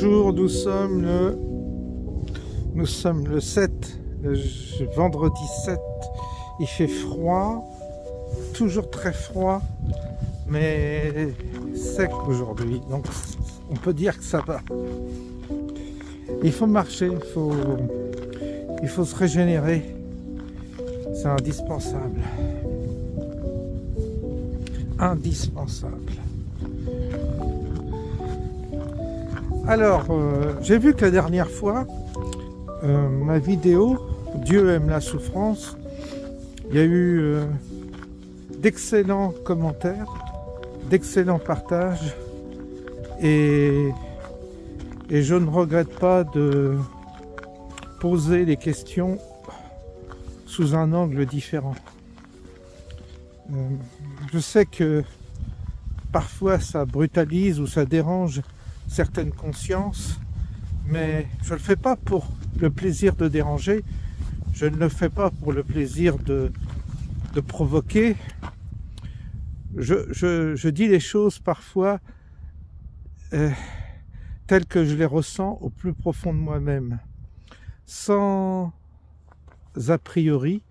Bonjour, nous sommes le 7, le vendredi 7. Il fait froid, toujours très froid, mais sec aujourd'hui. Donc on peut dire que ça va. Il faut marcher, il faut se régénérer. C'est indispensable. Indispensable. Alors, j'ai vu que la dernière fois, ma vidéo « Dieu aime la souffrance », il y a eu d'excellents commentaires, d'excellents partages, et je ne regrette pas de poser les questions sous un angle différent. Je sais que parfois ça brutalise ou ça dérange certaines consciences, mais je ne le fais pas pour le plaisir de déranger, je ne le fais pas pour le plaisir de provoquer. Je dis les choses parfois telles que je les ressens au plus profond de moi-même, sans a priori,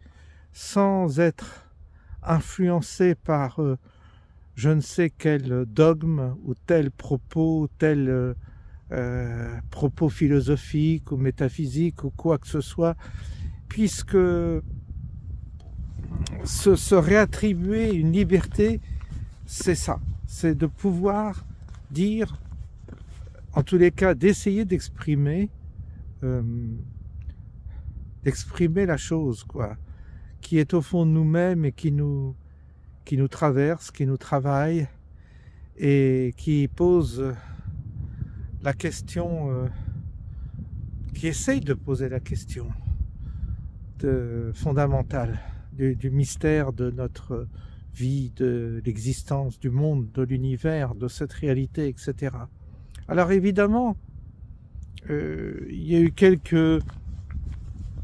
sans être influencé par je ne sais quel dogme ou tel propos, tel propos philosophique ou métaphysique ou quoi que ce soit, puisque se réattribuer une liberté, c'est ça, c'est de pouvoir dire, en tous les cas, d'essayer d'exprimer la chose, quoi, qui est au fond de nous-mêmes et qui nous traverse, qui nous travaille et qui pose la question, qui essaye de poser la question fondamentale du mystère de notre vie, de l'existence, du monde, de l'univers, de cette réalité, etc. Alors évidemment, il y a eu quelques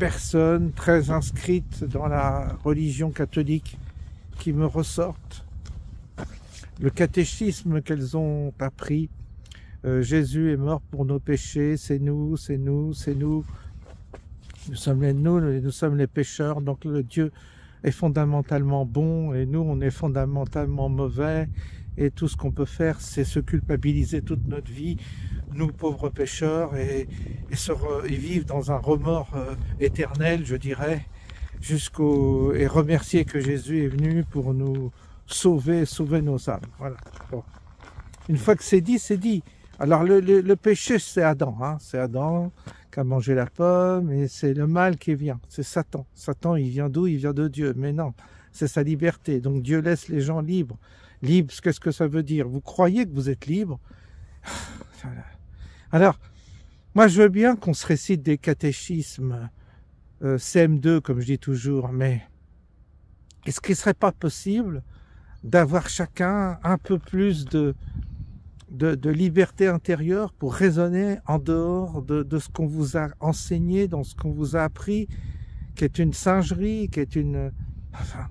personnes très inscrites dans la religion catholique qui me ressortent le catéchisme qu'elles ont appris. Jésus est mort pour nos péchés, c'est nous, c'est nous, c'est nous. Nous sommes les pécheurs, donc le Dieu est fondamentalement bon et nous on est fondamentalement mauvais et tout ce qu'on peut faire c'est se culpabiliser toute notre vie, nous pauvres pécheurs, et vivre dans un remords éternel, je dirais, et remercier que Jésus est venu pour nous sauver nos âmes. Voilà. Bon. Une fois que c'est dit, c'est dit. Alors le péché, c'est Adam, hein. C'est Adam qui a mangé la pomme, et c'est le mal qui vient, c'est Satan. Satan, il vient d'où? Il vient de Dieu, mais non, c'est sa liberté. Donc Dieu laisse les gens libres. Libre, qu'est-ce que ça veut dire? Vous croyez que vous êtes libre? Alors, moi je veux bien qu'on se récite des catéchismes CM2, comme je dis toujours, mais est-ce qu'il ne serait pas possible d'avoir chacun un peu plus de liberté intérieure pour raisonner en dehors de ce qu'on vous a enseigné, dans ce qu'on vous a appris, qui est une singerie, qui est une... Enfin,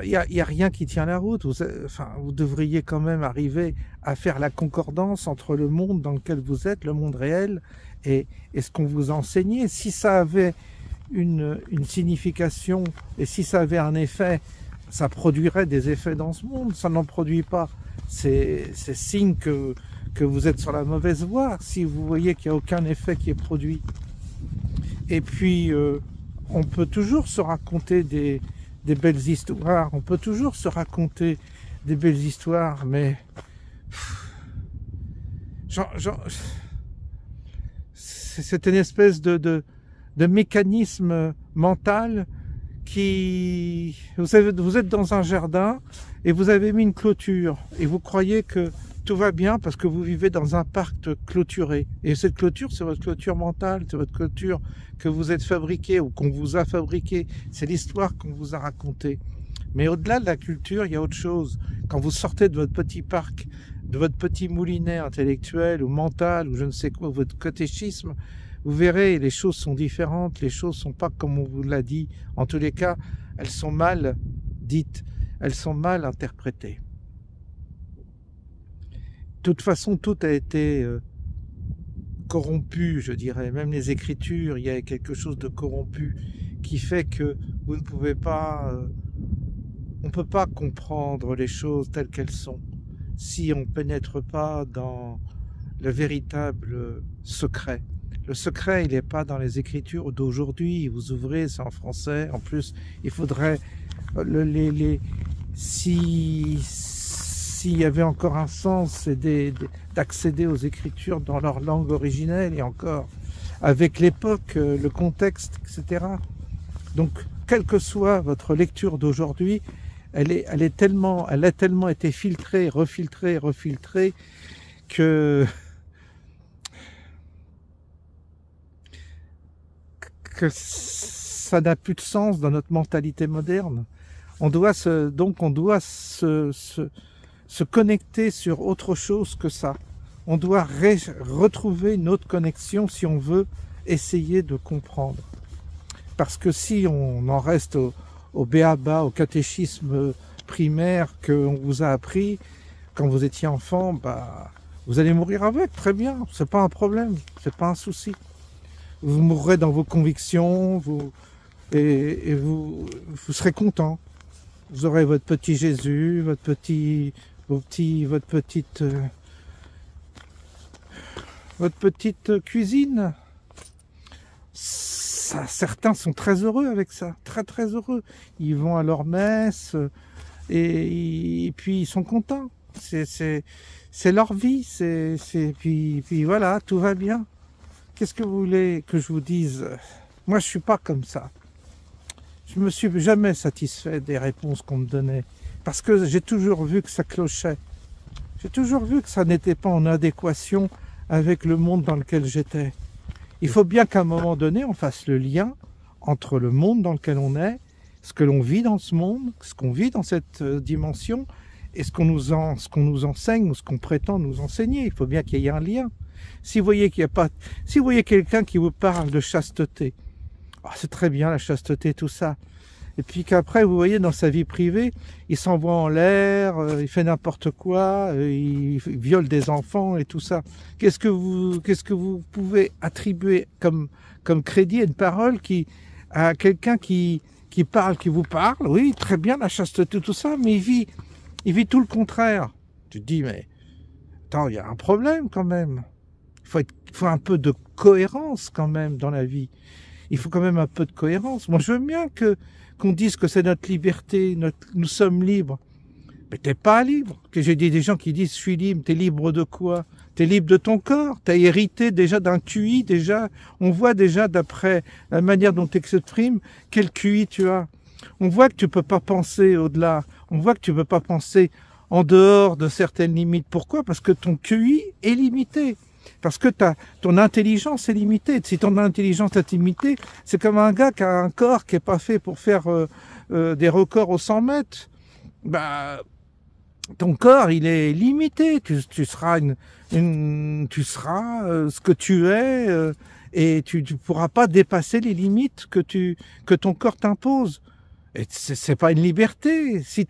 il y a rien qui tient la route. Vous devriez quand même arriver à faire la concordance entre le monde dans lequel vous êtes, le monde réel, et ce qu'on vous a enseigné. Si ça avait une signification, et si ça avait un effet, ça produirait des effets dans ce monde. Ça n'en produit pas. C'est signe que vous êtes sur la mauvaise voie, si vous voyez qu'il n'y a aucun effet qui est produit. Et puis, on peut toujours se raconter des belles histoires, on peut toujours se raconter des belles histoires, mais c'est une espèce de mécanisme mental qui... Vous êtes dans un jardin et vous avez mis une clôture et vous croyez que tout va bien parce que vous vivez dans un parc clôturé. Et cette clôture, c'est votre clôture mentale, c'est votre clôture que vous êtes fabriquée ou qu'on vous a fabriquée. C'est l'histoire qu'on vous a racontée. Mais au-delà de la culture, il y a autre chose. Quand vous sortez de votre petit parc, de votre petit moulinet intellectuel ou mental ou je ne sais quoi, votre catéchisme, vous verrez, les choses sont différentes, les choses sont pas comme on vous l'a dit. En tous les cas, elles sont mal dites, elles sont mal interprétées. De toute façon, tout a été corrompu, je dirais. Même les Écritures, il y a quelque chose de corrompu qui fait que vous ne pouvez pas... on ne peut pas comprendre les choses telles qu'elles sont si on ne pénètre pas dans le véritable secret. Le secret, il n'est pas dans les Écritures d'aujourd'hui. Vous ouvrez, c'est en français. En plus, il faudrait... S'il y avait encore un sens, c'est d'accéder aux Écritures dans leur langue originelle, et encore, avec l'époque, le contexte, etc. Donc, quelle que soit votre lecture d'aujourd'hui, elle a tellement été filtrée, refiltrée, que ça n'a plus de sens dans notre mentalité moderne. On doit se connecter sur autre chose que ça. On doit retrouver une autre connexion si on veut essayer de comprendre. Parce que si on en reste au b.a.-ba, au catéchisme primaire qu'on vous a appris quand vous étiez enfant, bah, vous allez mourir avec, très bien, c'est pas un problème, c'est pas un souci. Vous mourrez dans vos convictions, et vous serez content. Vous aurez votre petit Jésus, votre petite cuisine. Ça, certains sont très heureux avec ça, très heureux. Ils vont à leur messe et puis ils sont contents. C'est leur vie. Puis voilà, tout va bien. Qu'est-ce que vous voulez que je vous dise? Moi, je suis pas comme ça. Je me suis jamais satisfait des réponses qu'on me donnait, parce que j'ai toujours vu que ça clochait. J'ai toujours vu que ça n'était pas en adéquation avec le monde dans lequel j'étais. Il faut bien qu'à un moment donné, on fasse le lien entre le monde dans lequel on est, ce que l'on vit dans ce monde, ce qu'on vit dans cette dimension, et ce qu'on nous enseigne ou ce qu'on prétend nous enseigner. Il faut bien qu'il y ait un lien. Si vous voyez si vous voyez quelqu'un qui vous parle de chasteté, oh, c'est très bien la chasteté, tout ça. Et puis qu'après, vous voyez, dans sa vie privée, il s'envoie en l'air, il fait n'importe quoi, il viole des enfants et tout ça. Qu'est-ce que vous pouvez attribuer comme crédit à une parole à quelqu'un qui vous parle? Oui, très bien la chasteté, tout ça, mais il vit tout le contraire. Tu te dis, mais attends, il y a un problème quand même. Il faut un peu de cohérence quand même dans la vie. Il faut quand même un peu de cohérence. Moi, je veux bien qu'on dise que c'est notre liberté, nous sommes libres. Mais t'es pas libre. Que j'ai dit des gens qui disent, je suis libre. T'es libre de quoi? T'es libre de ton corps. T'as hérité déjà d'un QI, déjà. On voit déjà, d'après la manière dont tu t'exprimes, quel QI tu as. On voit que tu peux pas penser au-delà. On voit que tu peux pas penser en dehors de certaines limites. Pourquoi? Parce que ton QI est limité. Parce que ton intelligence est limitée. Si ton intelligence est limitée, c'est comme un gars qui a un corps qui est pas fait pour faire des records aux 100 mètres. Bah, ton corps, il est limité. Tu seras ce que tu es et tu pourras pas dépasser les limites que ton corps t'impose. Et c'est pas une liberté. Si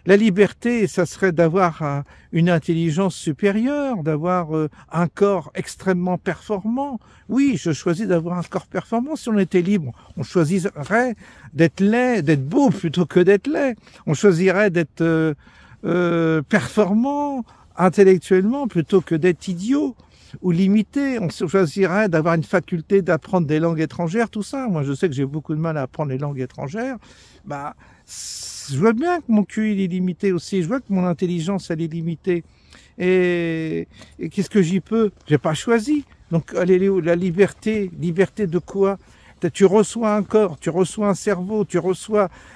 la liberté, ça serait d'avoir une intelligence supérieure, d'avoir un corps extrêmement performant. Oui, je choisis d'avoir un corps performant. Si on était libre, on choisirait d'être laid, d'être beau plutôt que d'être laid. On choisirait d'être performant intellectuellement plutôt que d'être idiot ou limité. On choisirait d'avoir une faculté d'apprendre des langues étrangères, tout ça. Moi, je sais que j'ai beaucoup de mal à apprendre les langues étrangères. Bah, je vois bien que mon QI est limité aussi. Je vois que mon intelligence, elle est limitée. Et qu'est-ce que j'y peux? J'ai pas choisi. Donc, elle est où la liberté? Liberté de quoi? Tu reçois un corps, tu reçois un cerveau,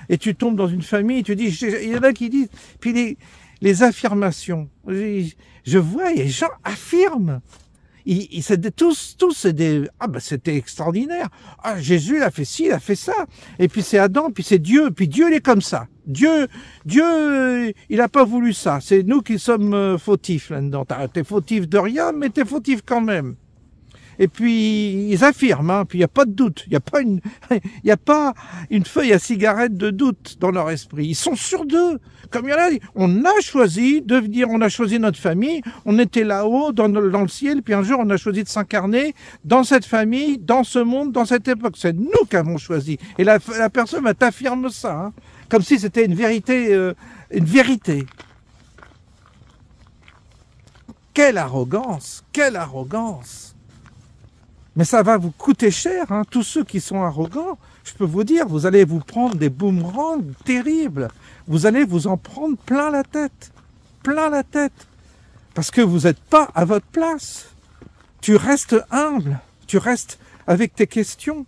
et tu tombes dans une famille, tu dis, il y en a qui disent, puis les affirmations. Je vois, les gens affirment. C'était extraordinaire. Ah, Jésus, il a fait ci, il a fait ça. Et puis c'est Adam, puis c'est Dieu. Puis Dieu, il est comme ça. Dieu, il a pas voulu ça. C'est nous qui sommes fautifs là-dedans. T'es fautif de rien, mais t'es fautif quand même. et puis ils affirment, hein, puis il n'y a pas de doute, il n'y a pas une feuille à cigarette de doute dans leur esprit. Ils sont sûrs d'eux. Comme il y en a, on a choisi de venir, on a choisi notre famille, on était là-haut dans le ciel, puis un jour on a choisi de s'incarner dans cette famille, dans ce monde, dans cette époque. C'est nous qui avons choisi. Et la personne t'affirme ça, hein, comme si c'était une vérité, une vérité. Quelle arrogance, quelle arrogance! Mais ça va vous coûter cher, hein, tous ceux qui sont arrogants. Je peux vous dire, vous allez vous prendre des boomerangs terribles. Vous allez vous en prendre plein la tête. Plein la tête. Parce que vous n'êtes pas à votre place. Tu restes humble. Tu restes avec tes questions.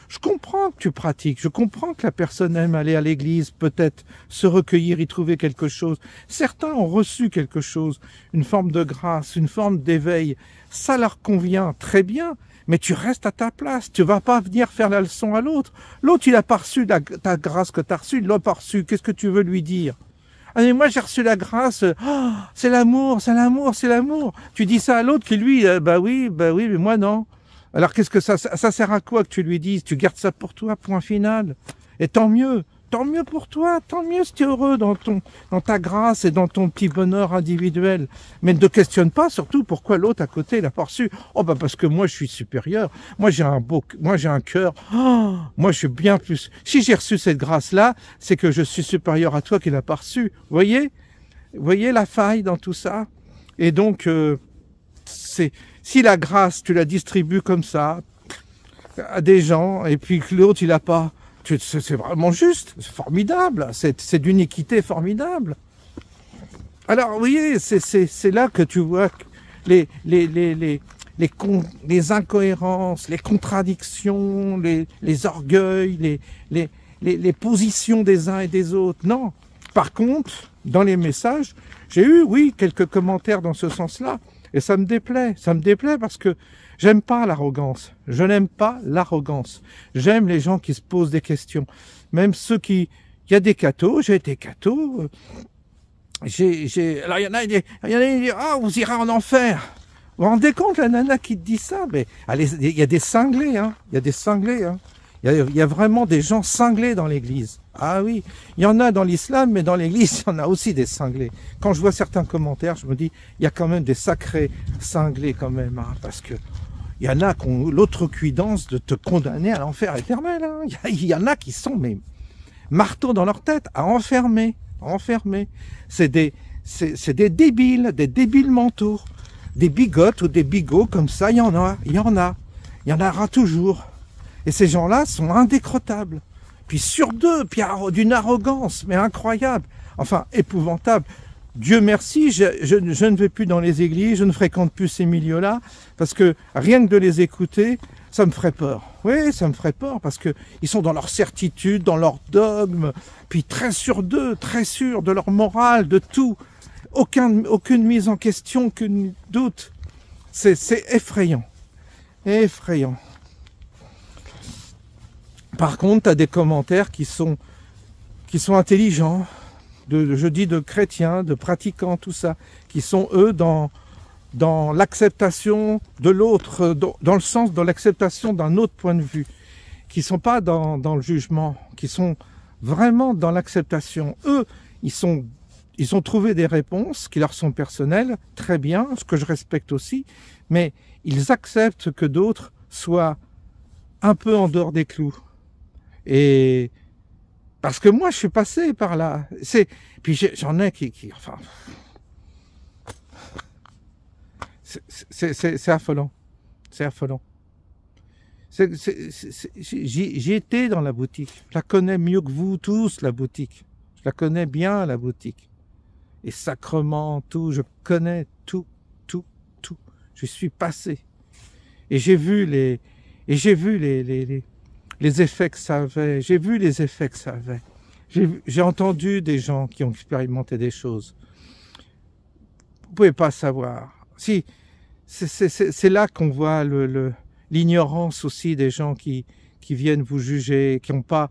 Je comprends que tu pratiques. Je comprends que la personne aime aller à l'église, peut-être se recueillir, y trouver quelque chose. Certains ont reçu quelque chose, une forme de grâce, une forme d'éveil. Ça leur convient très bien. Mais tu restes à ta place, tu vas pas venir faire la leçon à l'autre. L'autre, il a pas reçu ta grâce que tu as reçue, il l'a pas reçue. Qu'est-ce que tu veux lui dire? Ah mais moi j'ai reçu la grâce, oh, c'est l'amour, c'est l'amour, c'est l'amour. Tu dis ça à l'autre qui lui, bah oui, mais moi non. Alors qu'est-ce que ça sert à quoi que tu lui dises? Tu gardes ça pour toi, point final. Et tant mieux pour toi, tant mieux si tu es heureux dans ta grâce et dans ton petit bonheur individuel. Mais ne te questionne pas surtout pourquoi l'autre à côté l'a pas reçu. Oh bah parce que moi je suis supérieur, moi j'ai un cœur, oh, moi je suis bien plus. Si j'ai reçu cette grâce-là, c'est que je suis supérieur à toi qui l'a pas reçu. Voyez la faille dans tout ça? Et donc, si la grâce, tu la distribues comme ça, à des gens, et puis que l'autre il a pas, c'est vraiment juste, c'est formidable, c'est d'une équité formidable. Alors, vous voyez, c'est là que tu vois les incohérences, les contradictions, les orgueils, les positions des uns et des autres. Non. Par contre, dans les messages, j'ai eu, oui, quelques commentaires dans ce sens-là, et ça me déplaît parce que j'aime pas l'arrogance. Je n'aime pas l'arrogance. J'aime les gens qui se posent des questions. Même ceux qui... Il y a des cathos, j'ai été catho. Alors il y en a qui disent, ah, vous irez en enfer. Vous vous rendez compte, la nana qui te dit ça? Mais allez, il y a des cinglés, hein. Il y a des cinglés, hein. Il y a vraiment des gens cinglés dans l'église. Ah oui, il y en a dans l'islam, mais dans l'église, il y en a aussi des cinglés. Quand je vois certains commentaires, je me dis, il y a quand même des sacrés cinglés quand même, hein, parce que il y en a qui ont l'outrecuidance de te condamner à l'enfer éternel. Hein. Il y en a qui sont mais marteaux dans leur tête, à enfermer. C'est des débiles mentaux, des bigotes ou des bigots comme ça. Il y en aura toujours. Et ces gens-là sont indécrottables. Puis sur deux, puis d'une arrogance, mais incroyable, enfin épouvantable. Dieu merci, je ne vais plus dans les églises, je ne fréquente plus ces milieux-là, parce que rien que de les écouter, ça me ferait peur. Oui, ça me ferait peur, parce que ils sont dans leur certitude, dans leur dogme, puis très sûrs d'eux, très sûrs de leur morale, de tout. Aucune mise en question, aucun doute. C'est effrayant. Effrayant. Par contre, tu as des commentaires qui sont intelligents, je dis de chrétiens, de pratiquants, tout ça, qui sont eux dans l'acceptation de l'autre, dans le sens de l'acceptation d'un autre point de vue, qui sont pas dans le jugement, qui sont vraiment dans l'acceptation. Eux, ils ont trouvé des réponses qui leur sont personnelles, très bien, ce que je respecte aussi, mais ils acceptent que d'autres soient un peu en dehors des clous. Et parce que moi, je suis passé par là. Puis j'en ai qui enfin, c'est affolant. C'est affolant. J'y étais dans la boutique. Je la connais mieux que vous tous, la boutique. Je la connais bien, la boutique. Et sacrement, tout. Je connais tout. Je suis passé. Et j'ai vu les effets que ça avait. J'ai vu les effets que ça avait. J'ai entendu des gens qui ont expérimenté des choses. Vous pouvez pas savoir. Si, c'est là qu'on voit l'ignorance aussi des gens qui viennent vous juger, qui n'ont pas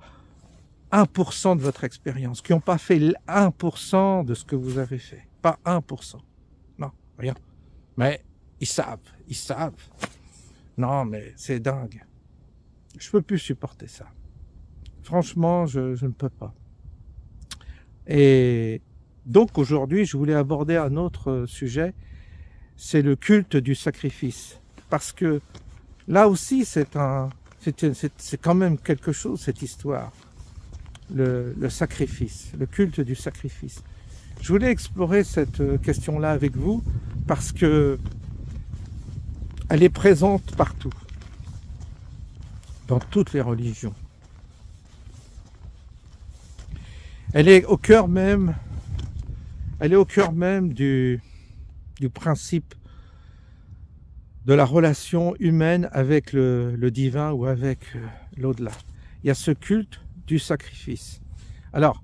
1% de votre expérience, qui n'ont pas fait 1% de ce que vous avez fait. Pas 1%. Non, rien. Mais ils savent. Non, mais c'est dingue. Je peux plus supporter ça. Franchement, je ne peux pas. Et donc aujourd'hui, je voulais aborder un autre sujet, c'est le culte du sacrifice. Parce que là aussi, c'est quand même quelque chose, cette histoire. Le sacrifice, le culte du sacrifice. Je voulais explorer cette question-là avec vous parce que elle est présente partout, dans toutes les religions. Elle est au cœur même, du principe de la relation humaine avec le divin ou avec l'au-delà. Il y a ce culte du sacrifice. Alors,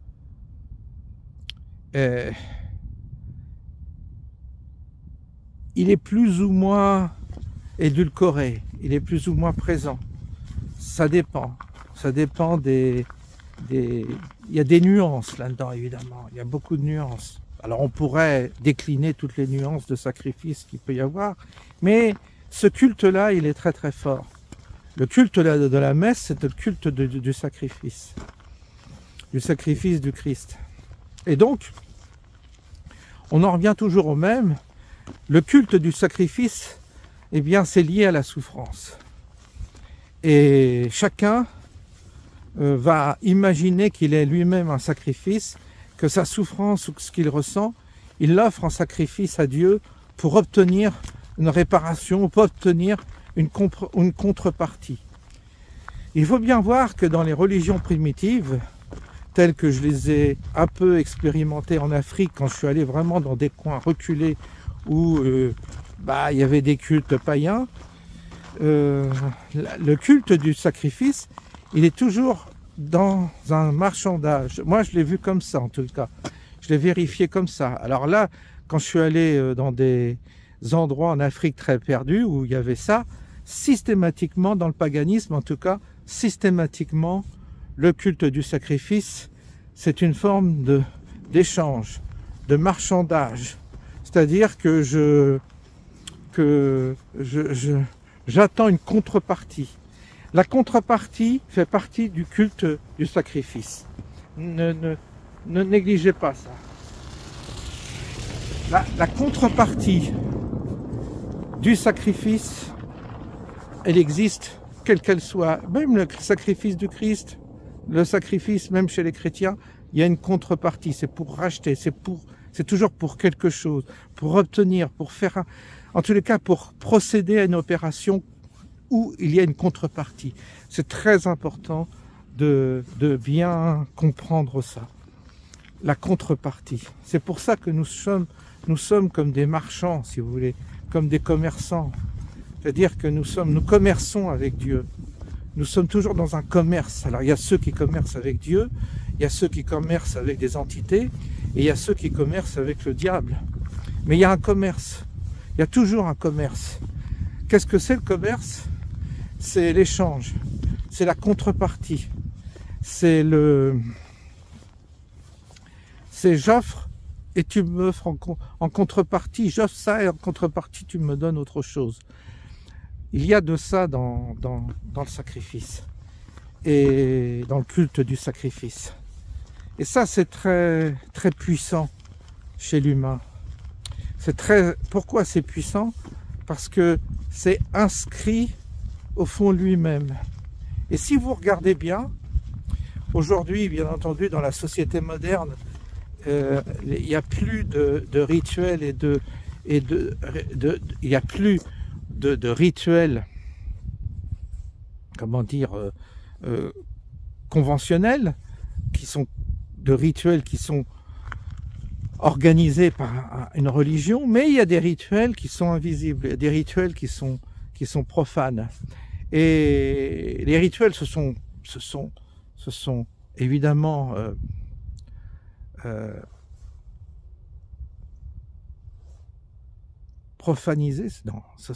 il est plus ou moins édulcoré, il est plus ou moins présent. Ça dépend des... Il y a des nuances là-dedans, évidemment. Il y a beaucoup de nuances. Alors, on pourrait décliner toutes les nuances de sacrifice qu'il peut y avoir, mais ce culte-là, il est très très fort. Le culte de la messe, c'est le culte du sacrifice du Christ. Et donc, on en revient toujours au même. Le culte du sacrifice, eh bien, c'est lié à la souffrance. Et chacun va imaginer qu'il est lui-même un sacrifice, que sa souffrance ou ce qu'il ressent, il l'offre en sacrifice à Dieu pour obtenir une réparation, pour obtenir une contrepartie. Il faut bien voir que dans les religions primitives, telles que je les ai un peu expérimentées en Afrique, quand je suis allé vraiment dans des coins reculés où il y avait des cultes païens, le culte du sacrifice, il est toujours dans un marchandage. Moi, je l'ai vu comme ça, en tout cas. Je l'ai vérifié comme ça. Alors là, quand je suis allé dans des endroits en Afrique très perdus où il y avait ça, systématiquement, dans le paganisme, en tout cas, systématiquement, le culte du sacrifice, c'est une forme d'échange, de marchandage. C'est-à-dire que j'attends une contrepartie. La contrepartie fait partie du culte du sacrifice. Ne négligez pas ça. La contrepartie du sacrifice, elle existe, quelle qu'elle soit. Même le sacrifice du Christ, le sacrifice même chez les chrétiens, il y a une contrepartie. C'est pour racheter, c'est toujours pour quelque chose, pour obtenir, pour faire en tous les cas, pour procéder à une opération où il y a une contrepartie. C'est très important de bien comprendre ça. La contrepartie. C'est pour ça que nous sommes comme des marchands, si vous voulez, comme des commerçants. C'est-à-dire que nous commerçons avec Dieu. Nous sommes toujours dans un commerce. Alors il y a ceux qui commercent avec Dieu, il y a ceux qui commercent avec des entités, et il y a ceux qui commercent avec le diable. Mais il y a un commerce. Il y a toujours un commerce. Qu'est-ce que c'est le commerce? C'est l'échange, c'est la contrepartie, c'est j'offre et tu m'offres en contrepartie, j'offre ça et en contrepartie tu me donnes autre chose. Il y a de ça dans le sacrifice et dans le culte du sacrifice. Et ça c'est très très puissant chez l'humain. Pourquoi c'est puissant? Parce que c'est inscrit au fond de lui-même. Et si vous regardez bien, aujourd'hui, bien entendu, dans la société moderne, il n'y a plus de rituels il n'y a plus de rituels, comment dire, conventionnels, de rituels qui sont organisés par une religion, mais il y a des rituels qui sont invisibles, il y a des rituels qui sont profanes. Et les rituels, ce sont évidemment profanisés. Non, je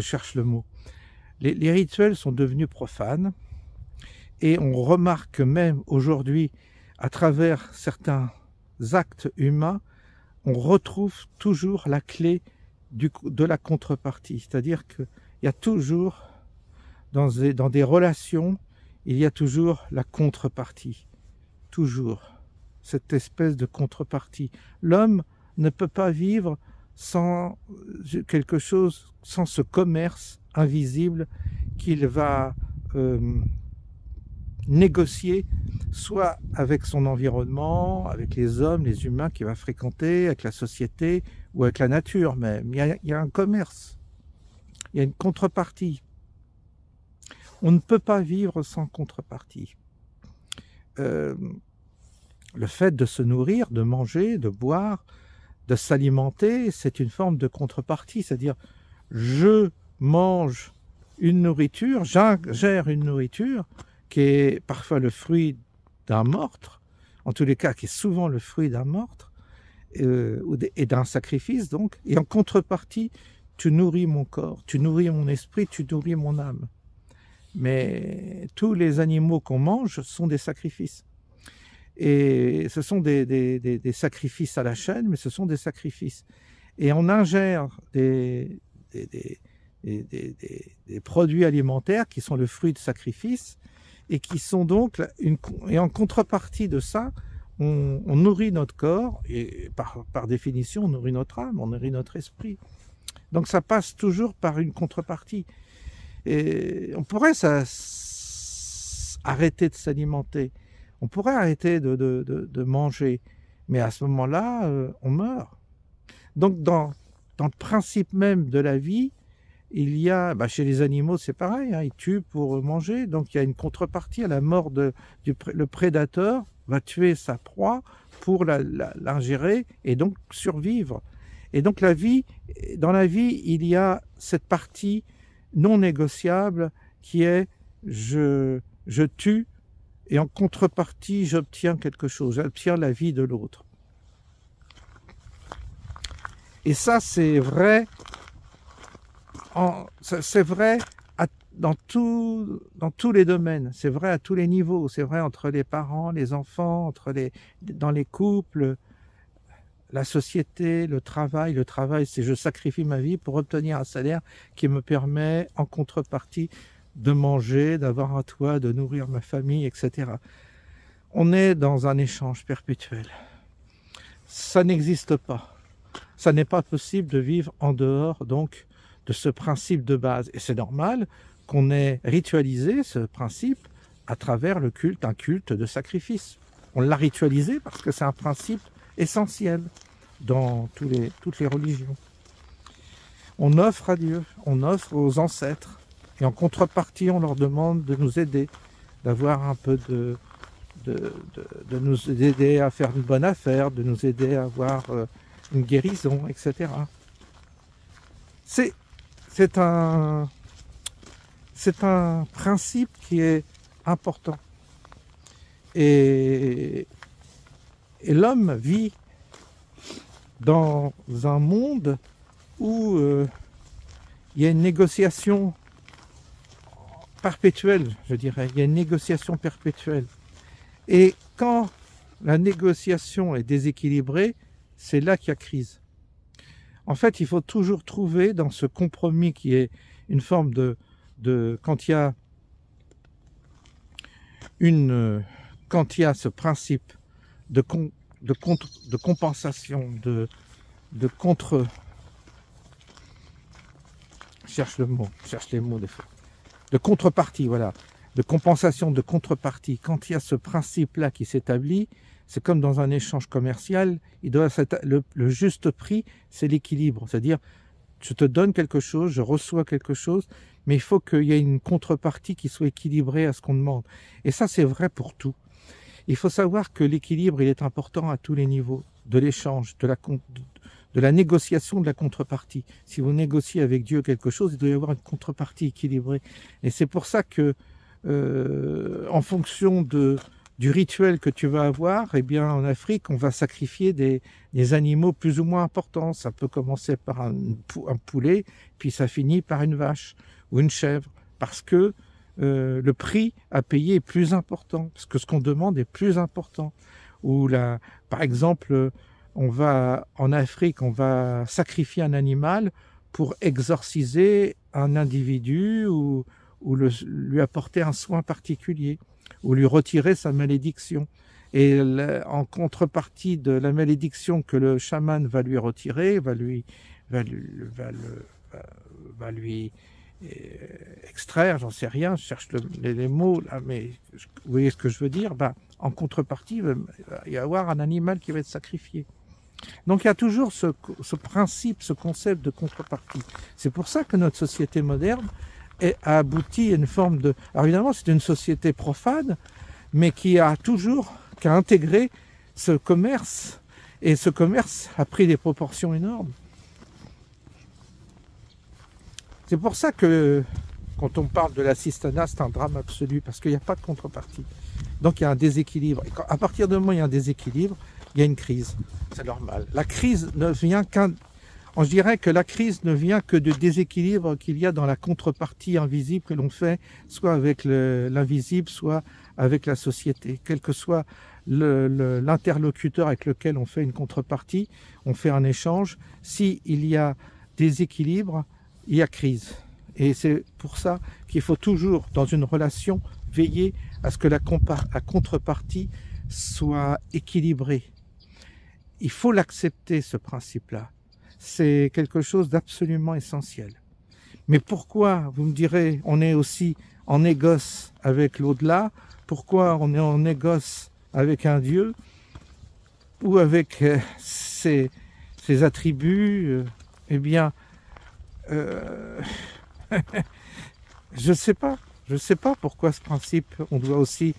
cherche le mot. Les rituels sont devenus profanes et on remarque même aujourd'hui, à travers certains actes humains, on retrouve toujours la clé de la contrepartie. C'est-à-dire qu'il y a toujours, dans des relations, il y a toujours la contrepartie. Toujours. Cette espèce de contrepartie. L'homme ne peut pas vivre sans quelque chose, sans ce commerce invisible qu'il va négocier, soit avec son environnement, avec les hommes, les humains qu'il va fréquenter, avec la société ou avec la nature même. Il y a un commerce, il y a une contrepartie. On ne peut pas vivre sans contrepartie. Le fait de se nourrir, de manger, de boire, de s'alimenter, c'est une forme de contrepartie, c'est-à-dire je mange une nourriture, j'ingère une nourriture qui est parfois le fruit d'un meurtre, en tous les cas qui est souvent le fruit d'un meurtre et d'un sacrifice donc, et en contrepartie tu nourris mon corps, tu nourris mon esprit, tu nourris mon âme. Mais tous les animaux qu'on mange sont des sacrifices. Et ce sont des sacrifices à la chaîne, mais ce sont des sacrifices. Et on ingère des produits alimentaires qui sont le fruit de sacrifices et qui sont donc, et en contrepartie de ça, on nourrit notre corps et par définition, on nourrit notre âme, on nourrit notre esprit. Donc ça passe toujours par une contrepartie. Et on pourrait arrêter de s'alimenter. On pourrait arrêter de manger, mais à ce moment-là, on meurt. Donc, dans le principe même de la vie, il y a, chez les animaux, c'est pareil, hein, ils tuent pour manger, donc il y a une contrepartie à la mort le prédateur va tuer sa proie pour l'ingérer et donc survivre. Et donc dans la vie, il y a cette partie non négociable qui est je tue, et en contrepartie, j'obtiens quelque chose, j'obtiens la vie de l'autre. Et ça, c'est vrai, dans tous les domaines, c'est vrai à tous les niveaux, c'est vrai entre les parents, les enfants, dans les couples, la société, le travail. Le travail, c'est je sacrifie ma vie pour obtenir un salaire qui me permet, en contrepartie, de manger, d'avoir un toit, de nourrir ma famille, etc. On est dans un échange perpétuel. Ça n'existe pas. Ça n'est pas possible de vivre en dehors, donc, de ce principe de base. Et c'est normal qu'on ait ritualisé ce principe à travers le culte, un culte de sacrifice. On l'a ritualisé parce que c'est un principe essentiel dans toutes les religions. On offre à Dieu, on offre aux ancêtres. Et en contrepartie, on leur demande de nous aider, d'avoir un peu de nous aider à faire une bonne affaire, de nous aider à avoir une guérison, etc. C'est un principe qui est important. Et l'homme vit dans un monde où il y a une négociation perpétuelle, je dirais. Il y a une négociation perpétuelle. Et quand la négociation est déséquilibrée, c'est là qu'il y a crise. En fait, il faut toujours trouver dans ce compromis qui est une forme quand il y a ce principe de compensation, de contrepartie, voilà, de compensation, de contrepartie. Quand il y a ce principe-là qui s'établit, c'est comme dans un échange commercial, le juste prix, c'est l'équilibre. C'est-à-dire, je te donne quelque chose, je reçois quelque chose, mais il faut qu'il y ait une contrepartie qui soit équilibrée à ce qu'on demande. Et ça, c'est vrai pour tout. Il faut savoir que l'équilibre, il est important à tous les niveaux de l'échange, de la négociation de la contrepartie. Si vous négociez avec Dieu quelque chose, il doit y avoir une contrepartie équilibrée. Et c'est pour ça que, en fonction du rituel que tu vas avoir, eh bien, en Afrique, on va sacrifier des animaux plus ou moins importants. Ça peut commencer par un poulet, puis ça finit par une vache ou une chèvre, parce que le prix à payer est plus important, parce que ce qu'on demande est plus important. Ou par exemple, en Afrique, on va sacrifier un animal pour exorciser un individu ou lui apporter un soin particulier ou lui retirer sa malédiction. Et en contrepartie de la malédiction que le chaman va lui retirer, va lui extraire, j'en sais rien, je cherche les mots là, mais vous voyez ce que je veux dire, en contrepartie, il va y avoir un animal qui va être sacrifié. Donc il y a toujours ce principe, ce concept de contrepartie. C'est pour ça que notre société moderne a abouti à une forme de... Alors évidemment, c'est une société profane, mais qui a intégré ce commerce, et ce commerce a pris des proportions énormes. C'est pour ça que quand on parle de l'assistanat, c'est un drame absolu, parce qu'il n'y a pas de contrepartie. Donc il y a un déséquilibre. Et à partir du moment où il y a un déséquilibre, il y a une crise. C'est normal. La crise ne vient je dirais que la crise ne vient que du déséquilibre qu'il y a dans la contrepartie invisible que l'on fait, soit avec l'invisible, soit avec la société. Quel que soit l'interlocuteur avec lequel on fait une contrepartie, on fait un échange. S'il y a déséquilibre, il y a crise. Et c'est pour ça qu'il faut toujours, dans une relation, veiller à ce que la contrepartie soit équilibrée. Il faut l'accepter, ce principe-là. C'est quelque chose d'absolument essentiel. Mais pourquoi, vous me direz, on est aussi en négoce avec l'au-delà? Pourquoi on est en négoce avec un Dieu ou avec ses attributs? Eh bien, je sais pas. Je sais pas pourquoi ce principe, on doit aussi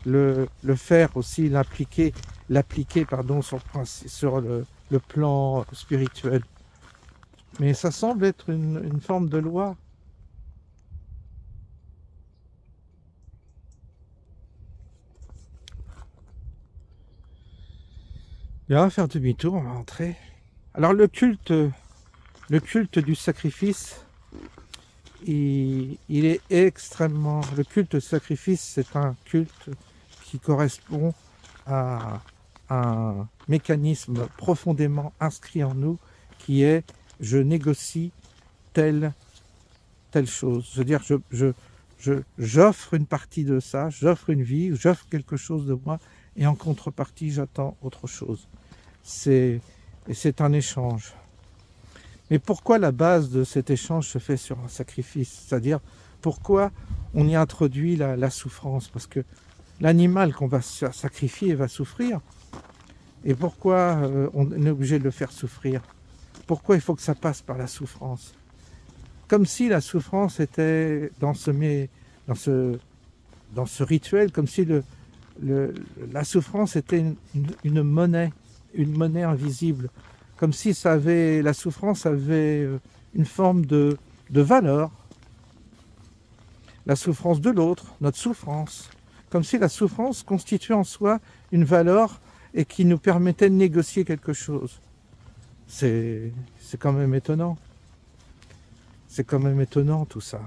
le faire, aussi l'appliquer sur le plan spirituel. Mais ça semble être une forme de loi. Et on va faire demi-tour, on va entrer. Alors le culte du sacrifice, il est extrêmement... Le culte du sacrifice, c'est un culte qui correspond à un mécanisme profondément inscrit en nous, qui est « je négocie telle chose ». Je veux dire, j'offre une partie de ça, j'offre une vie, j'offre quelque chose de moi, et en contrepartie, j'attends autre chose. C'est un échange. Mais pourquoi la base de cet échange se fait sur un sacrifice? C'est-à-dire, pourquoi on y introduit la souffrance? Parce que l'animal qu'on va sacrifier va souffrir. Et pourquoi on est obligé de le faire souffrir? Pourquoi il faut que ça passe par la souffrance? Comme si la souffrance était dans ce rituel, comme si la souffrance était une monnaie invisible. Comme si la souffrance avait une forme de valeur. La souffrance de l'autre, notre souffrance. Comme si la souffrance constituait en soi une valeur et qui nous permettait de négocier quelque chose. C'est quand même étonnant. C'est quand même étonnant tout ça.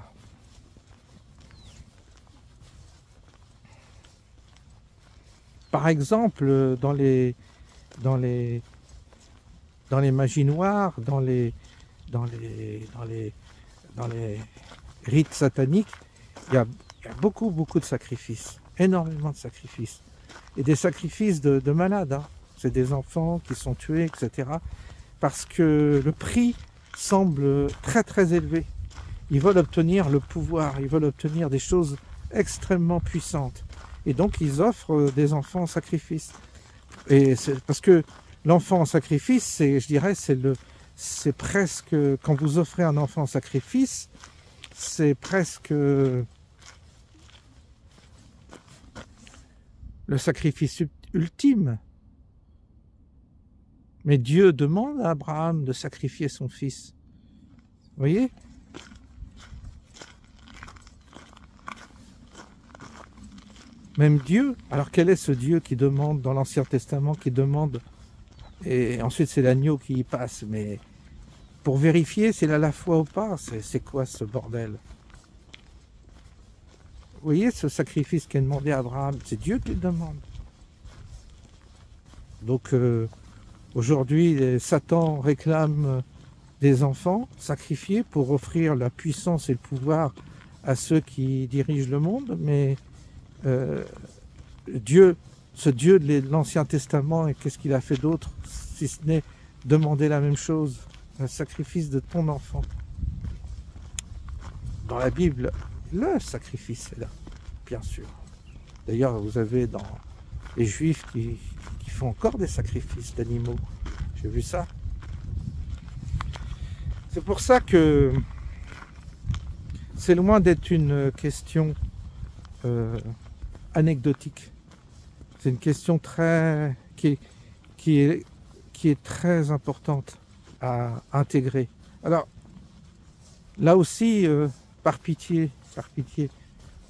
Par exemple, dans les magies noires, dans les rites sataniques, il y a beaucoup de sacrifices, énormément de sacrifices. Et des sacrifices de malades, hein. C'est des enfants qui sont tués, etc. Parce que le prix semble très élevé. Ils veulent obtenir le pouvoir, ils veulent obtenir des choses extrêmement puissantes. Et donc ils offrent des enfants en sacrifice. Et c'est parce que l'enfant en sacrifice, je dirais, c'est presque, quand vous offrez un enfant en sacrifice, c'est presque le sacrifice ultime. Mais Dieu demande à Abraham de sacrifier son fils. Vous voyez? Même Dieu, alors quel est ce Dieu qui demande dans l'Ancien Testament, qui demande, et ensuite c'est l'agneau qui y passe, mais pour vérifier s'il a la foi ou pas, c'est quoi ce bordel? Vous voyez ce sacrifice qui est demandé à Abraham, c'est Dieu qui le demande. Donc Aujourd'hui, Satan réclame des enfants sacrifiés pour offrir la puissance et le pouvoir à ceux qui dirigent le monde, mais Dieu, ce Dieu de l'Ancien Testament, et qu'est-ce qu'il a fait d'autre, si ce n'est demander la même chose, un sacrifice de ton enfant. Dans la Bible, le sacrifice est là, bien sûr. D'ailleurs, vous avez dans les Juifs qui font encore des sacrifices d'animaux. J'ai vu ça. C'est pour ça que c'est loin d'être une question anecdotique. C'est une question qui est très importante à intégrer. Alors, là aussi, par pitié,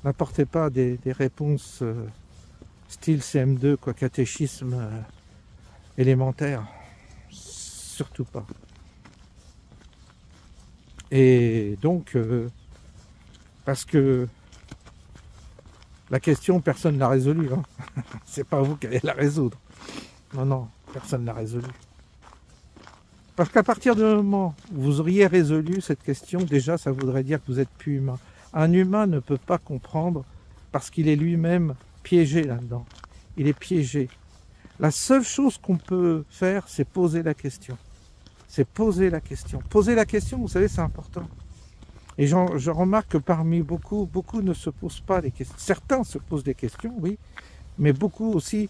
n'apportez pas des réponses style CM2, quoi, catéchisme élémentaire. Surtout pas. Et donc, parce que la question, personne ne l'a résolue. Hein. C'est pas vous qui allez la résoudre. Non, personne ne l'a résolue. Parce qu'à partir du moment où vous auriez résolu cette question, déjà, ça voudrait dire que vous êtes plus humain. Un humain ne peut pas comprendre parce qu'il est lui-même piégé là-dedans. Il est piégé. La seule chose qu'on peut faire, c'est poser la question. C'est poser la question. Poser la question, vous savez, c'est important. Et je remarque que parmi beaucoup ne se posent pas des questions. Certains se posent des questions, oui, mais beaucoup aussi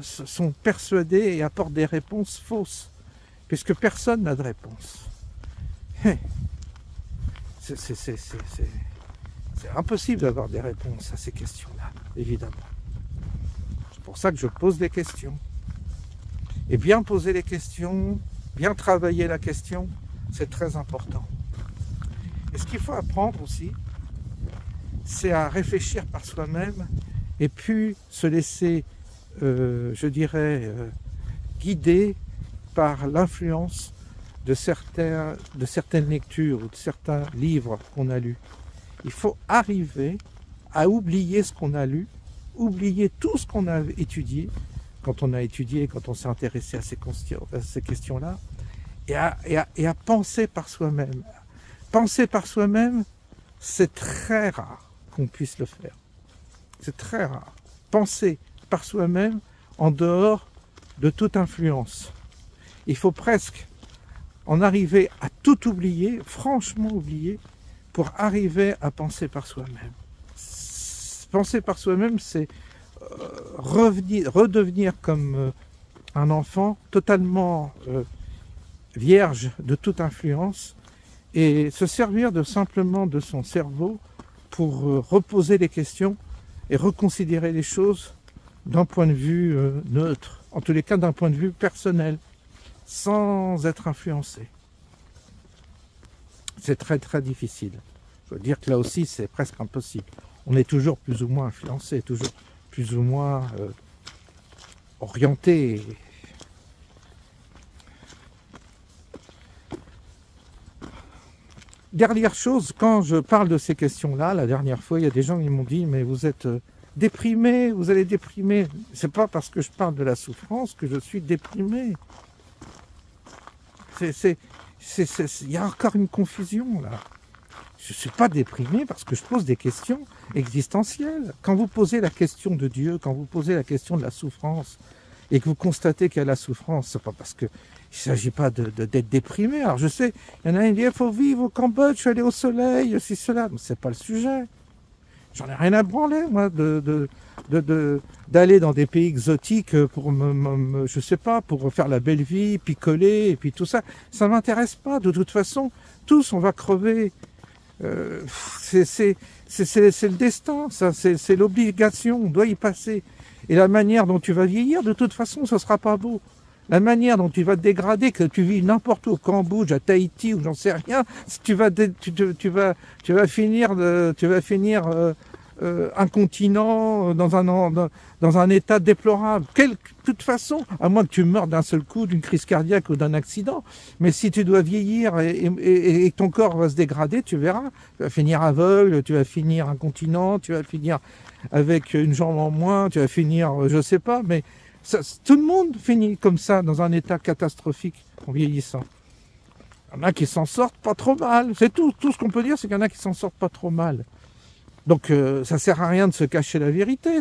sont persuadés et apportent des réponses fausses, puisque personne n'a de réponse. C'est impossible d'avoir des réponses à ces questions-là, évidemment. C'est pour ça que je pose des questions. Et bien poser les questions, bien travailler la question, c'est très important. Et ce qu'il faut apprendre aussi, c'est à réfléchir par soi-même et puis se laisser, je dirais, guider par l'influence de certaines lectures ou de certains livres qu'on a lus. Il faut arriver à oublier ce qu'on a lu, oublier tout ce qu'on a étudié, quand on s'est intéressé à ces questions-là, et à penser par soi-même. Penser par soi-même, c'est très rare qu'on puisse le faire. C'est très rare. Penser par soi-même en dehors de toute influence. Il faut presque en arriver à tout oublier, franchement oublier, pour arriver à penser par soi-même. Penser par soi-même, c'est redevenir comme un enfant totalement vierge de toute influence et se servir simplement de son cerveau pour reposer les questions et reconsidérer les choses d'un point de vue neutre, en tous les cas d'un point de vue personnel, sans être influencé. C'est très très difficile. Je veux dire que là aussi c'est presque impossible. On est toujours plus ou moins influencé, toujours plus ou moins orienté. Dernière chose, quand je parle de ces questions-là, la dernière fois, il y a des gens qui m'ont dit « mais vous êtes déprimé, vous allez déprimer ». C'est pas parce que je parle de la souffrance que je suis déprimé. Il y a encore une confusion là. Je ne suis pas déprimé parce que je pose des questions existentielles. Quand vous posez la question de Dieu, quand vous posez la question de la souffrance, et que vous constatez qu'il y a la souffrance, c'est pas parce que il ne s'agit pas d'être déprimé. Alors je sais, il y en a qui disent il faut vivre au Cambodge, je suis allé au soleil, si cela, mais c'est pas le sujet. J'en ai rien à branler, moi, d'aller dans des pays exotiques pour je sais pas, pour faire la belle vie, picoler, et puis tout ça. Ça m'intéresse pas. De toute façon, tous on va crever. C'est le destin, ça, c'est l'obligation, on doit y passer. Et la manière dont tu vas vieillir, de toute façon, ce sera pas beau. La manière dont tu vas te dégrader, que tu vis n'importe où, au Cambodge, à Tahiti, ou j'en sais rien, tu vas finir incontinent dans un état déplorable. De toute façon, à moins que tu meurs d'un seul coup, d'une crise cardiaque ou d'un accident, mais si tu dois vieillir et ton corps va se dégrader, tu verras, tu vas finir aveugle, tu vas finir incontinent, tu vas finir avec une jambe en moins, tu vas finir, je sais pas, mais Tout le monde finit comme ça, dans un état catastrophique, en vieillissant. Il y en a qui s'en sortent pas trop mal. C'est tout ce qu'on peut dire, c'est qu'il y en a qui s'en sortent pas trop mal. Donc ça sert à rien de se cacher la vérité.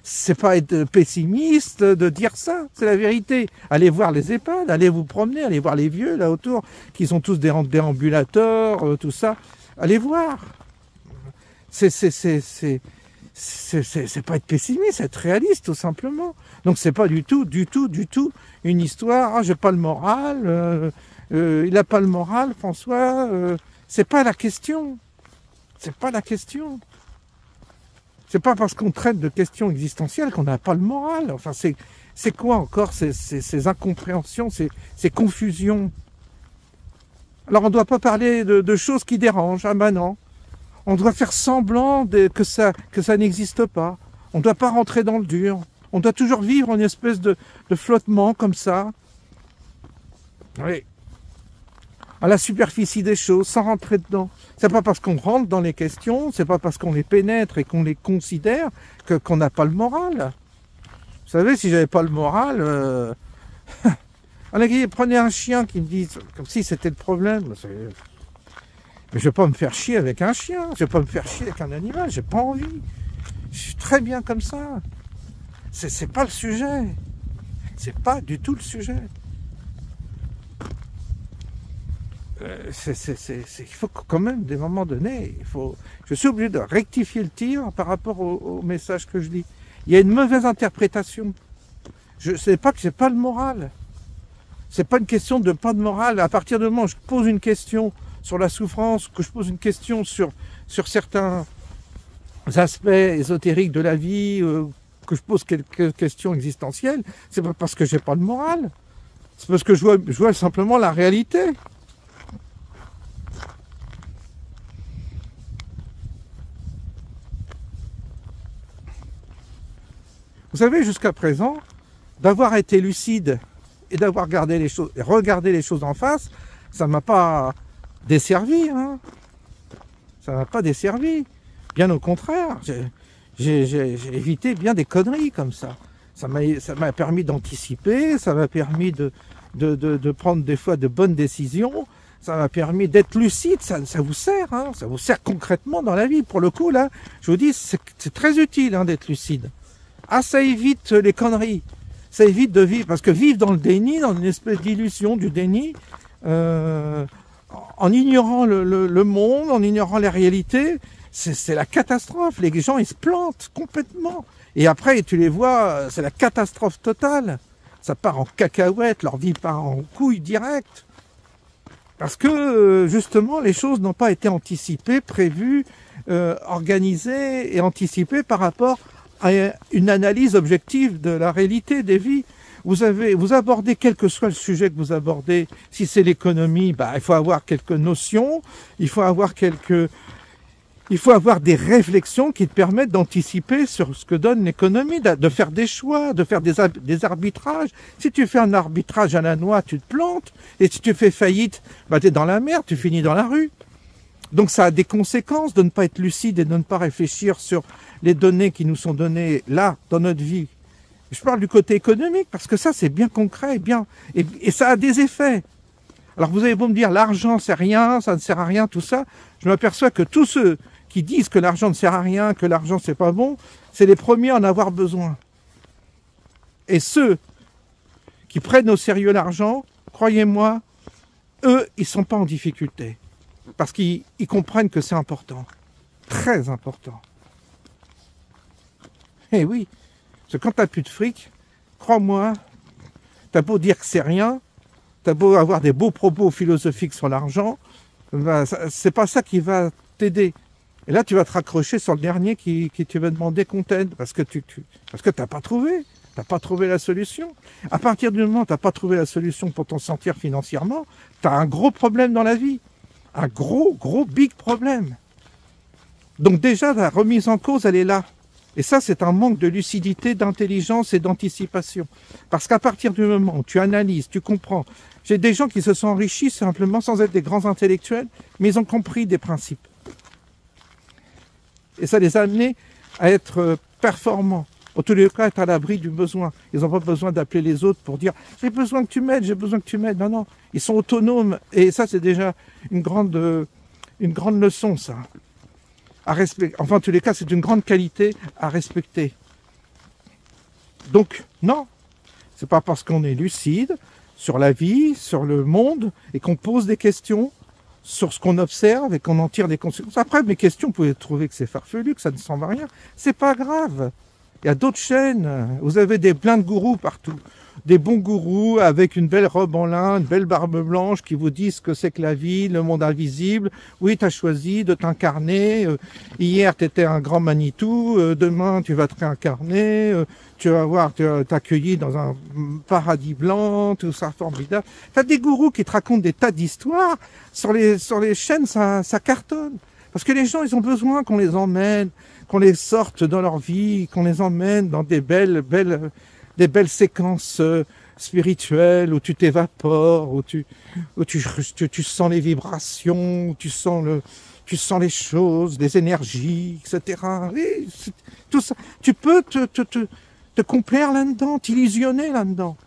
C'est pas être pessimiste de dire ça. C'est la vérité. Allez voir les EHPAD, allez vous promener, allez voir les vieux là autour, qui sont tous des déambulateurs, tout ça. Allez voir. C'est pas être pessimiste, c'est être réaliste tout simplement. Donc c'est pas du tout une histoire. Ah, j'ai pas le moral. Il a pas le moral, François. C'est pas la question. C'est pas la question. C'est pas parce qu'on traite de questions existentielles qu'on n'a pas le moral. Enfin, c'est quoi encore ces incompréhensions, ces confusions? Alors, on ne doit pas parler de choses qui dérangent. Ah ben non. On doit faire semblant que ça n'existe pas. On ne doit pas rentrer dans le dur. On doit toujours vivre en une espèce de flottement comme ça. Oui. À la superficie des choses, sans rentrer dedans. C'est pas parce qu'on rentre dans les questions, c'est pas parce qu'on les pénètre et qu'on les considère qu'on n'a pas le moral. Vous savez, si j'avais pas le moral, prenez un chien qui me dit, comme si c'était le problème. Mais je vais pas me faire chier avec un chien, je vais pas me faire chier avec un animal, j'ai pas envie. Je suis très bien comme ça. C'est pas le sujet. C'est pas du tout le sujet. Il faut quand même, des moments donnés, je suis obligé de rectifier le tir par rapport au message que je dis. Il y a une mauvaise interprétation. Je sais pas que j'ai pas le moral. C'est pas une question de pas de morale. À partir du moment où je pose une question sur la souffrance, que je pose une question sur certains aspects ésotériques de la vie, que je pose quelques questions existentielles, c'est pas parce que j'ai pas le moral. C'est parce que je vois simplement la réalité. Vous savez, jusqu'à présent, d'avoir été lucide et d'avoir regardé les choses en face, ça ne m'a pas desservi. Hein. Ça ne m'a pas desservi. Bien au contraire, j'ai évité bien des conneries comme ça. Ça m'a permis d'anticiper, ça m'a permis de prendre des fois de bonnes décisions, ça m'a permis d'être lucide, ça vous sert, hein, ça vous sert concrètement dans la vie. Pour le coup, là, je vous dis, c'est très utile hein, d'être lucide. Ah, ça évite les conneries. Ça évite de vivre, parce que vivre dans le déni, dans une espèce d'illusion du déni, en ignorant le monde, en ignorant les réalités, c'est la catastrophe. Les gens, ils se plantent complètement. Et après, tu les vois, c'est la catastrophe totale. Ça part en cacahuète, leur vie part en couille directe. Parce que, justement, les choses n'ont pas été anticipées, prévues, organisées et anticipées par rapport à une analyse objective de la réalité des vies. Vous abordez quel que soit le sujet que vous abordez. Si c'est l'économie, il faut avoir quelques notions, il faut avoir des réflexions qui te permettent d'anticiper sur ce que donne l'économie, de faire des choix, de faire des arbitrages. Si tu fais un arbitrage à la noix, tu te plantes, et si tu fais faillite, tu es dans la merde, tu finis dans la rue. Donc ça a des conséquences de ne pas être lucide et de ne pas réfléchir sur les données qui nous sont données là, dans notre vie. Je parle du côté économique, parce que ça c'est bien concret, et ça a des effets. Alors vous avez beau me dire, l'argent c'est rien, ça ne sert à rien, tout ça, je m'aperçois que tous ceux qui disent que l'argent ne sert à rien, que l'argent c'est pas bon, c'est les premiers à en avoir besoin. Et ceux qui prennent au sérieux l'argent, croyez-moi, eux, ils sont pas en difficulté. Parce qu'ils comprennent que c'est important. Très important. Eh oui, parce que quand t'as plus de fric, crois-moi, t'as beau dire que c'est rien, t'as beau avoir des beaux propos philosophiques sur l'argent, c'est pas ça qui va t'aider. Et là, tu vas te raccrocher sur le dernier qui te va demander qu'on t'aide, parce que t'as pas trouvé. T'as pas trouvé la solution. À partir du moment où t'as pas trouvé la solution pour t'en sortir financièrement, t'as un gros problème dans la vie. Un gros big problème. Donc déjà, la remise en cause, elle est là. Et ça, c'est un manque de lucidité, d'intelligence et d'anticipation. Parce qu'à partir du moment où tu analyses, tu comprends. J'ai des gens qui se sont enrichis simplement sans être des grands intellectuels, mais ils ont compris des principes. Et ça les a amenés à être performants. En tous les cas, être à l'abri du besoin. Ils n'ont pas besoin d'appeler les autres pour dire « j'ai besoin que tu m'aides, j'ai besoin que tu m'aides ». Non, non, ils sont autonomes. Et ça, c'est déjà une grande leçon, ça. À respecter. Enfin, en tous les cas, c'est une grande qualité à respecter. Donc, non, c'est pas parce qu'on est lucide sur la vie, sur le monde, et qu'on pose des questions sur ce qu'on observe et qu'on en tire des conséquences. Après, mes questions, vous pouvez trouver que c'est farfelu, que ça ne semble à rien. C'est pas grave. Il y a d'autres chaînes. Vous avez plein de gourous partout. Des bons gourous avec une belle robe en lin, une belle barbe blanche qui vous disent ce que c'est que la vie, le monde invisible. Oui, tu as choisi de t'incarner. Hier, tu étais un grand Manitou. Demain, tu vas te réincarner. Tu vas voir, tu vas t'accueillir dans un paradis blanc, tout ça formidable. Tu as des gourous qui te racontent des tas d'histoires. Sur les chaînes, ça cartonne. Parce que les gens, ils ont besoin qu'on les emmène, qu'on les sorte dans leur vie, qu'on les emmène dans des belles séquences spirituelles où tu t'évapores, où tu sens les vibrations, où tu sens les choses, les énergies, etc. Oui, tout ça. Tu peux te complaire là-dedans, t'illusionner là-dedans.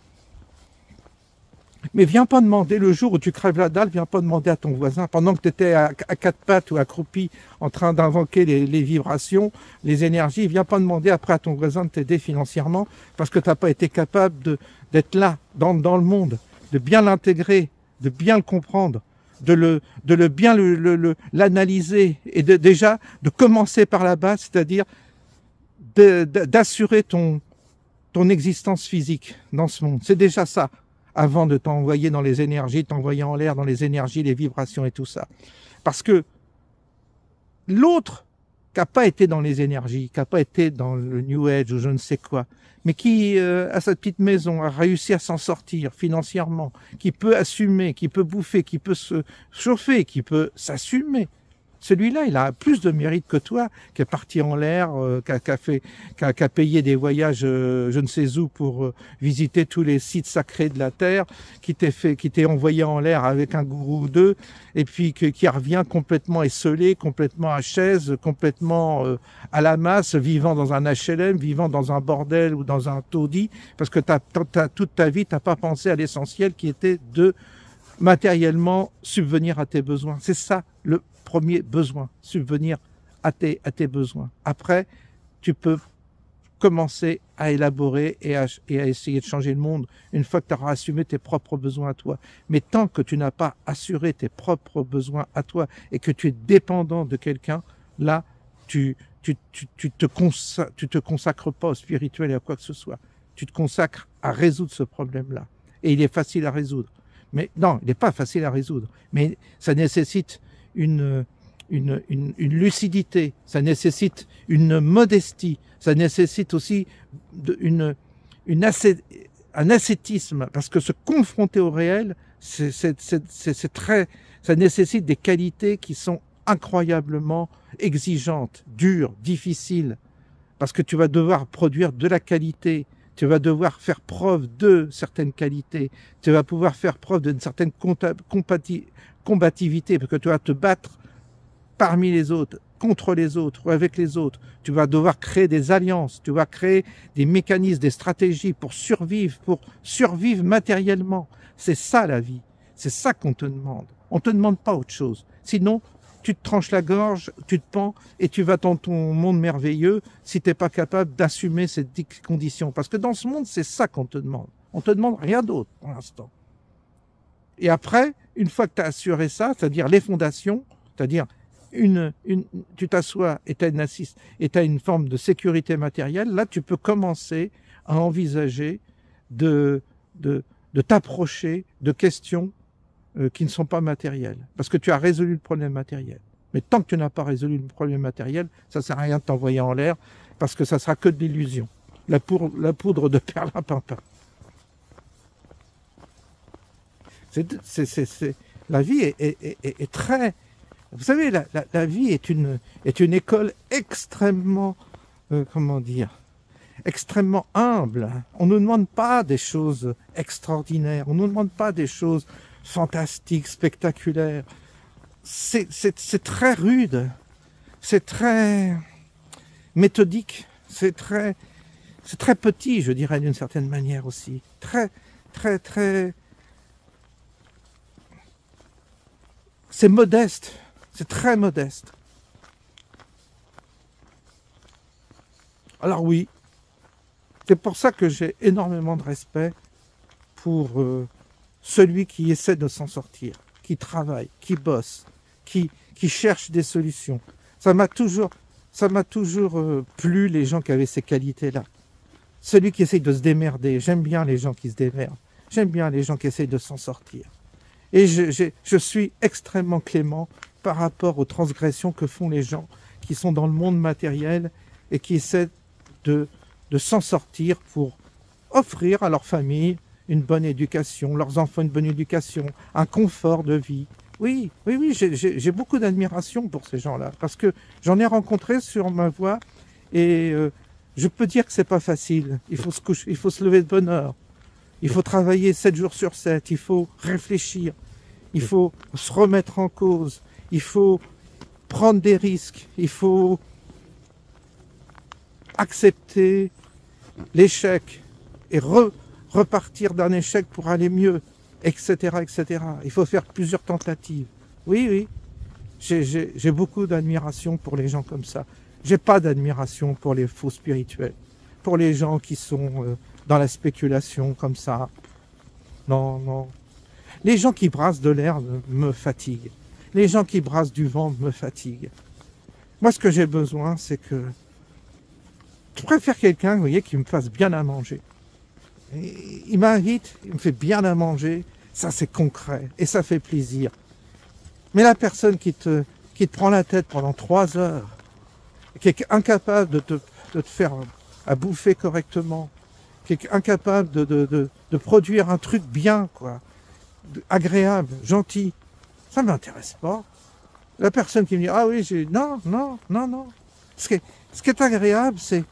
Mais viens pas demander, le jour où tu crèves la dalle, viens pas demander à ton voisin, pendant que tu étais à quatre pattes ou accroupi en train d'invoquer les vibrations, les énergies, viens pas demander après à ton voisin de t'aider financièrement parce que tu n'as pas été capable d'être là, dans le monde, de bien l'intégrer, de bien le comprendre, de bien l'analyser et déjà de commencer par la base, c'est-à-dire d'assurer ton existence physique dans ce monde. C'est déjà ça. Avant de t'envoyer dans les énergies, t'envoyer en l'air dans les énergies, les vibrations et tout ça. Parce que l'autre qui n'a pas été dans les énergies, qui n'a pas été dans le New Age ou je ne sais quoi, mais qui, à sa petite maison, a réussi à s'en sortir financièrement, qui peut assumer, qui peut bouffer, qui peut se chauffer, qui peut s'assumer, celui-là, il a plus de mérite que toi, qui est parti en l'air, qui a payé des voyages je ne sais où pour visiter tous les sites sacrés de la Terre, qui t'est envoyé en l'air avec un gourou ou deux, et puis qui revient complètement esselé, complètement à chaise, complètement à la masse, vivant dans un HLM, vivant dans un bordel ou dans un taudis, parce que toute ta vie, t'as pas pensé à l'essentiel qui était de matériellement subvenir à tes besoins. C'est ça le premier besoin, subvenir à tes besoins. Après, tu peux commencer à élaborer et à essayer de changer le monde une fois que tu auras assumé tes propres besoins à toi. Mais tant que tu n'as pas assuré tes propres besoins à toi et que tu es dépendant de quelqu'un, là, tu te consacres pas au spirituel et à quoi que ce soit. Tu te consacres à résoudre ce problème-là. Et il est facile à résoudre. Mais non, il n'est pas facile à résoudre. Mais ça nécessite une lucidité, ça nécessite une modestie, ça nécessite aussi un ascétisme, parce que se confronter au réel, ça nécessite des qualités qui sont incroyablement exigeantes, dures, difficiles, parce que tu vas devoir produire de la qualité, tu vas devoir faire preuve de certaines qualités, tu vas pouvoir faire preuve d'une certaine combativité, parce que tu vas te battre parmi les autres, contre les autres ou avec les autres. Tu vas devoir créer des alliances, tu vas créer des mécanismes, des stratégies pour survivre matériellement. C'est ça la vie, c'est ça qu'on te demande. On te demande pas autre chose. Sinon, tu te tranches la gorge, tu te pends et tu vas dans ton monde merveilleux si tu n'es pas capable d'assumer ces conditions. Parce que dans ce monde, c'est ça qu'on te demande. On te demande rien d'autre pour l'instant. Et après, une fois que tu as assuré ça, c'est-à-dire les fondations, c'est-à-dire tu t'assois et tu as une forme de sécurité matérielle, là tu peux commencer à envisager de t'approcher de questions qui ne sont pas matérielles, parce que tu as résolu le problème matériel. Mais tant que tu n'as pas résolu le problème matériel, ça ne sert à rien de t'envoyer en l'air, parce que ça sera que de l'illusion. La poudre de perlimpinpin. La vie est très... Vous savez, la vie est une école extrêmement, extrêmement humble. On ne nous demande pas des choses extraordinaires, on ne nous demande pas des choses fantastiques, spectaculaires. C'est très rude, c'est très méthodique, c'est c'est très petit, je dirais d'une certaine manière aussi. Très, très, très... C'est modeste, c'est très modeste. Alors oui, c'est pour ça que j'ai énormément de respect pour celui qui essaie de s'en sortir, qui travaille, qui bosse, qui cherche des solutions. Ça m'a toujours plu, les gens qui avaient ces qualités-là. Celui qui essaye de se démerder. J'aime bien les gens qui se démerdent. J'aime bien les gens qui essayent de s'en sortir. Et je suis extrêmement clément par rapport aux transgressions que font les gens qui sont dans le monde matériel et qui essaient de s'en sortir pour offrir à leur famille une bonne éducation, leurs enfants une bonne éducation, un confort de vie. Oui, j'ai beaucoup d'admiration pour ces gens-là, parce que j'en ai rencontré sur ma voie, et je peux dire que c'est pas facile. Il faut se coucher, il faut se lever de bonne heure, il faut travailler 7 jours sur 7, il faut réfléchir, il faut se remettre en cause, il faut prendre des risques, il faut accepter l'échec et repartir d'un échec pour aller mieux, etc., etc. Il faut faire plusieurs tentatives. Oui, j'ai beaucoup d'admiration pour les gens comme ça. J'ai pas d'admiration pour les faux spirituels, pour les gens qui sont dans la spéculation comme ça. Non, non. Les gens qui brassent de l'air me fatiguent. Les gens qui brassent du vent me fatiguent. Moi, ce que j'ai besoin, c'est que je préfère quelqu'un, vous voyez, qui me fasse bien à manger. Et il m'invite, il me fait bien à manger, ça c'est concret et ça fait plaisir. Mais la personne qui te prend la tête pendant 3 heures, qui est incapable de te faire à bouffer correctement, qui est incapable de produire un truc bien, quoi, agréable, gentil, ça ne m'intéresse pas. La personne qui me dit, ah oui, non. Ce qui est agréable, c'est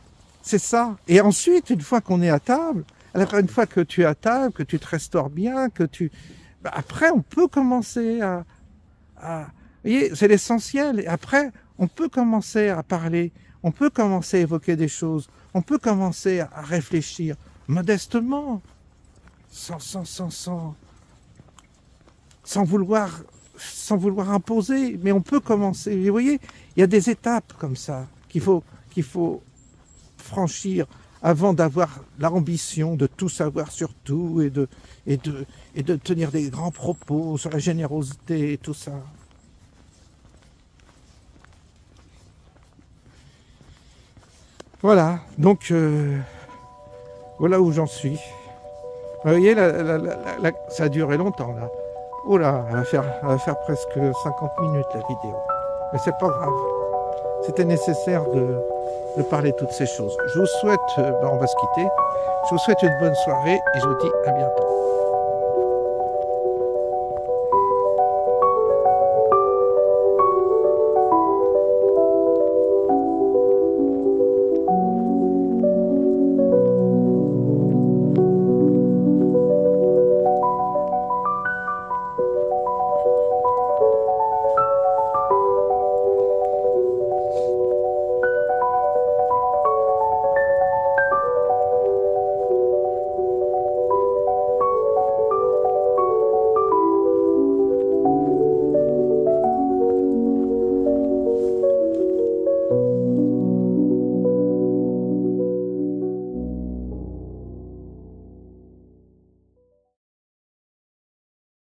ça. Et ensuite, une fois qu'on est à table, une fois que tu es à table, que tu te restaures bien, après on peut commencer à vous voyez, c'est l'essentiel. Et après, on peut commencer à parler, on peut commencer à évoquer des choses, on peut commencer à réfléchir modestement, sans vouloir imposer, mais on peut commencer. Vous voyez, il y a des étapes comme ça qu'il faut franchir avant d'avoir l'ambition de tout savoir sur tout et de tenir des grands propos sur la générosité et tout ça. Voilà, donc voilà où j'en suis. Vous voyez, ça a duré longtemps là. Oh là, elle va faire presque 50 minutes la vidéo. Mais c'est pas grave. C'était nécessaire de parler de toutes ces choses. Je vous souhaite, on va se quitter. Je vous souhaite une bonne soirée et je vous dis à bientôt.